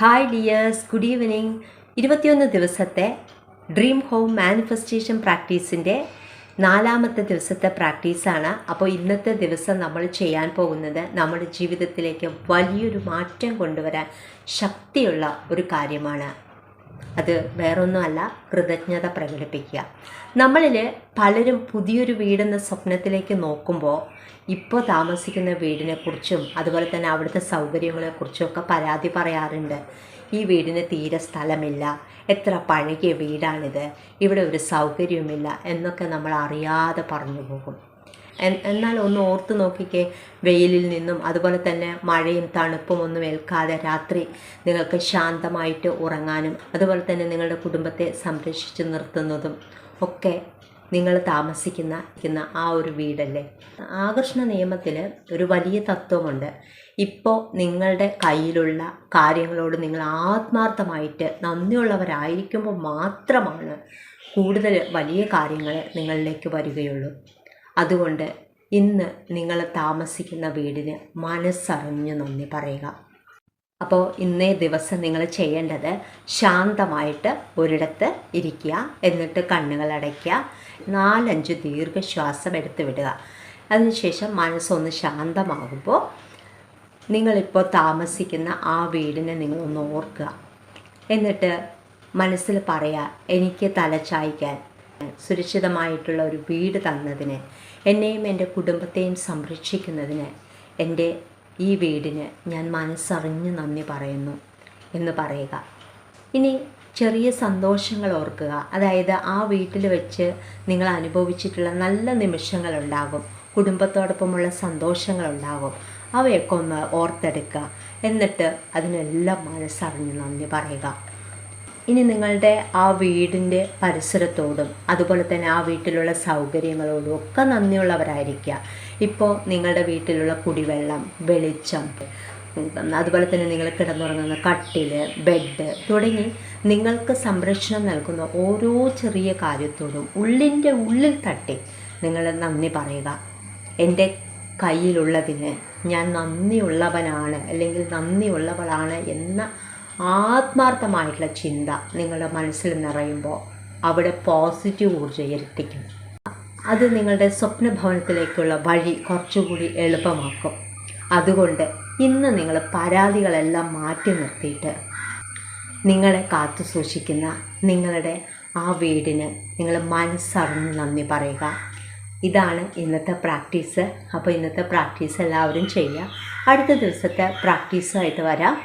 Hi dears, good evening. 21 ദിവസത്തെ dream home manifestation പ്രാക്ടീസിൻ്റെ 4ാമത്തെ ദിവസത്തെ പ്രാക്ടീസാണ്. അപ്പോൾ ഇന്നത്തെ ദിവസം നമ്മൾ ചെയ്യാൻ പോകുന്നത് നമ്മുടെ ജീവിതത്തിലേക്ക് വലിയൊരു മാറ്റം കൊണ്ടുവരാൻ ശക്തിയുള്ള ഒരു കാര്യമാണ്. അത് വേറൊന്നുമല്ല, കൃതജ്ഞത പ്രകടിപ്പിക്കുക. നമ്മളിൽ പലരും പുതിയൊരു വീടെന്ന സ്വപ്നത്തിലേക്ക് നോക്കുമ്പോൾ ഇപ്പോൾ താമസിക്കുന്ന വീടിനെക്കുറിച്ചും അതുപോലെ തന്നെ അവിടുത്തെ സൗകര്യങ്ങളെക്കുറിച്ചുമൊക്കെ പരാതി പറയാറുണ്ട്. ഈ വീടിന് തീരെ സ്ഥലമില്ല, എത്ര പഴകിയ വീടാണിത്, ഇവിടെ ഒരു സൗകര്യവുമില്ല എന്നൊക്കെ നമ്മൾ അറിയാതെ പറഞ്ഞു പോകും. എന്നാൽ ഒന്ന് ഓർത്ത് നോക്കിക്കേ, വെയിലിൽ നിന്നും അതുപോലെ തന്നെ മഴയും തണുപ്പും ഒന്നും ഏൽക്കാതെ രാത്രി നിങ്ങൾക്ക് ശാന്തമായിട്ട് ഉറങ്ങാനും അതുപോലെ തന്നെ നിങ്ങളുടെ കുടുംബത്തെ സംരക്ഷിച്ച് നിർത്തുന്നതും ഒക്കെ നിങ്ങൾ താമസിക്കുന്ന ആ ഒരു വീടല്ലേ. ആകർഷണ നിയമത്തിൽ ഒരു വലിയ തത്വമുണ്ട്. ഇപ്പോൾ നിങ്ങളുടെ കയ്യിലുള്ള കാര്യങ്ങളോട് നിങ്ങൾ ആത്മാർത്ഥമായിട്ട് നന്ദിയുള്ളവരായിരിക്കുമ്പോൾ മാത്രമാണ് കൂടുതൽ വലിയ കാര്യങ്ങൾ നിങ്ങളിലേക്ക് വരികയുള്ളൂ. അതുകൊണ്ട് ഇന്ന് നിങ്ങൾ താമസിക്കുന്ന വീടിന് മനസ്സറിഞ്ഞ് നന്ദി പറയുക. അപ്പോൾ ഇന്നേ ദിവസം നിങ്ങൾ ചെയ്യേണ്ടത് ശാന്തമായിട്ട് ഒരിടത്ത് ഇരിക്കുക, എന്നിട്ട് കണ്ണുകൾ അടയ്ക്കുക, 4-5 ദീർഘശ്വാസം എടുത്ത് വിടുക. അതിനുശേഷം മനസ്സൊന്ന് ശാന്തമാകുമ്പോൾ നിങ്ങളിപ്പോൾ താമസിക്കുന്ന ആ വീടിനെ നിങ്ങളൊന്ന് ഓർക്കുക. എന്നിട്ട് മനസ്സിൽ പറയുക, എനിക്ക് തലചായ്ക്കാൻ സുരക്ഷിതമായിട്ടുള്ള ഒരു വീട് തന്നതിന്, എന്നെയും എൻ്റെ കുടുംബത്തെയും സംരക്ഷിക്കുന്നതിന് എൻ്റെ ഈ വീടിന് ഞാൻ മനസ്സറിഞ്ഞ് നന്ദി പറയുന്നു എന്ന് പറയുക. ഇനി ചെറിയ സന്തോഷങ്ങൾ ഓർക്കുക. അതായത് ആ വീട്ടിൽ വെച്ച് നിങ്ങൾ അനുഭവിച്ചിട്ടുള്ള നല്ല നിമിഷങ്ങളുണ്ടാകും, കുടുംബത്തോടൊപ്പമുള്ള സന്തോഷങ്ങളുണ്ടാകും. അവയൊക്കെ ഒന്ന് ഓർത്തെടുക്കുക. എന്നിട്ട് അതിനെല്ലാം മനസ്സറിഞ്ഞ് നന്ദി പറയുക. ഇനി നിങ്ങളുടെ ആ വീടിൻ്റെ പരിസരത്തോടും അതുപോലെ തന്നെ ആ വീട്ടിലുള്ള സൗകര്യങ്ങളോടും ഒക്കെ നന്ദിയുള്ളവരായിരിക്കുക. ഇപ്പോൾ നിങ്ങളുടെ വീട്ടിലുള്ള കുടിവെള്ളം, വെളിച്ചം, അതുപോലെ തന്നെ നിങ്ങൾ കിടന്നുറങ്ങുന്ന കട്ടിൽ, ബെഡ് തുടങ്ങി നിങ്ങൾക്ക് സംരക്ഷണം നൽകുന്ന ഓരോ ചെറിയ കാര്യത്തോടും ഉള്ളിൻ്റെ ഉള്ളിൽ തട്ടി നിങ്ങൾ നന്ദി പറയുക. എൻ്റെ കയ്യിലുള്ളതിന് ഞാൻ നന്ദിയുള്ളവനാണ് അല്ലെങ്കിൽ നന്ദിയുള്ളവളാണ് എന്ന ആത്മാർത്ഥമായിട്ടുള്ള ചിന്ത നിങ്ങളുടെ മനസ്സിൽ നിറയുമ്പോൾ അവിടെ പോസിറ്റീവ് ഊർജ്ജം ഇരട്ടിക്കും. അത് നിങ്ങളുടെ സ്വപ്നഭവനത്തിലേക്കുള്ള വഴി കുറച്ചുകൂടി എളുപ്പമാക്കും. അതുകൊണ്ട് ഇന്ന് നിങ്ങൾ പരാതികളെല്ലാം മാറ്റി നിർത്തിയിട്ട് നിങ്ങളെ കാത്തു സൂക്ഷിക്കുന്ന നിങ്ങളുടെ ആ വീടിന് നിങ്ങൾ മനസ്സറിഞ്ഞ് നന്ദി പറയുക. ഇതാണ് ഇന്നത്തെ പ്രാക്ടീസ്. അപ്പോൾ ഇന്നത്തെ പ്രാക്ടീസ് എല്ലാവരും ചെയ്യുക. അടുത്ത ദിവസത്തെ പ്രാക്ടീസുമായിട്ട് വരാം.